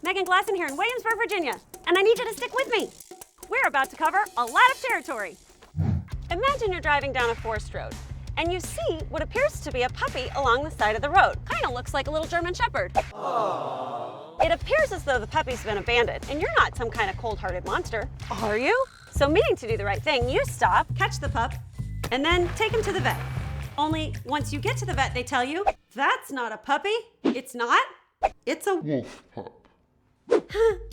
Megan Glasson here in Williamsburg, Virginia, and I need you to stick with me. We're about to cover a lot of territory. Imagine you're driving down a forest road, and you see what appears to be a puppy along the side of the road. Kind of looks like a little German Shepherd. Aww. It appears as though the puppy's been abandoned, and you're not some kind of cold-hearted monster, are you? So meaning to do the right thing, you stop, catch the pup, and then take him to the vet. Only once you get to the vet, they tell you, that's not a puppy. It's not. It's a wolf pup.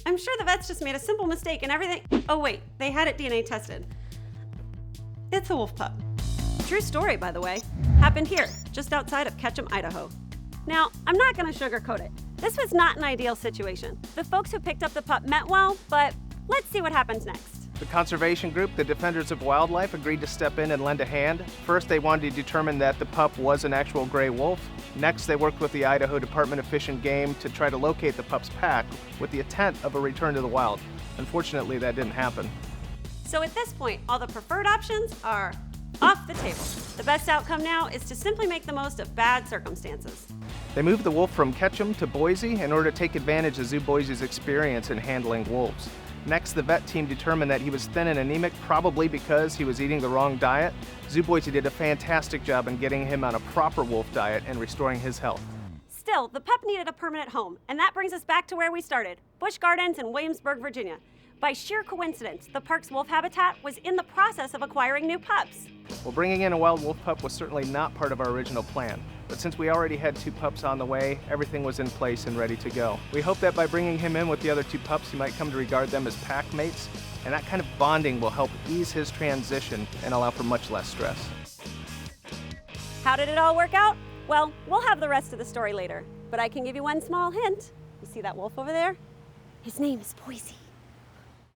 I'm sure the vets just made a simple mistake and everything. Oh wait, they had it DNA tested. It's a wolf pup. True story, by the way. Happened here, just outside of Ketchum, Idaho. Now, I'm not gonna sugarcoat it. This was not an ideal situation. The folks who picked up the pup meant well, but let's see what happens next. The conservation group, the Defenders of Wildlife, agreed to step in and lend a hand. First, they wanted to determine that the pup was an actual gray wolf. Next, they worked with the Idaho Department of Fish and Game to try to locate the pup's pack with the intent of a return to the wild. Unfortunately, that didn't happen. So at this point, all the preferred options are off the table. The best outcome now is to simply make the most of bad circumstances. They moved the wolf from Ketchum to Boise in order to take advantage of Zoo Boise's experience in handling wolves. Next, the vet team determined that he was thin and anemic, probably because he was eating the wrong diet. Zoo Boise did a fantastic job in getting him on a proper wolf diet and restoring his health. Still, the pup needed a permanent home, and that brings us back to where we started, Busch Gardens in Williamsburg, Virginia. By sheer coincidence, the park's wolf habitat was in the process of acquiring new pups. Well, bringing in a wild wolf pup was certainly not part of our original plan. But since we already had 2 pups on the way, everything was in place and ready to go. We hope that by bringing him in with the other 2 pups, he might come to regard them as pack mates, and that kind of bonding will help ease his transition and allow for much less stress. How did it all work out? Well, we'll have the rest of the story later, but I can give you one small hint. You see that wolf over there? His name is Boise.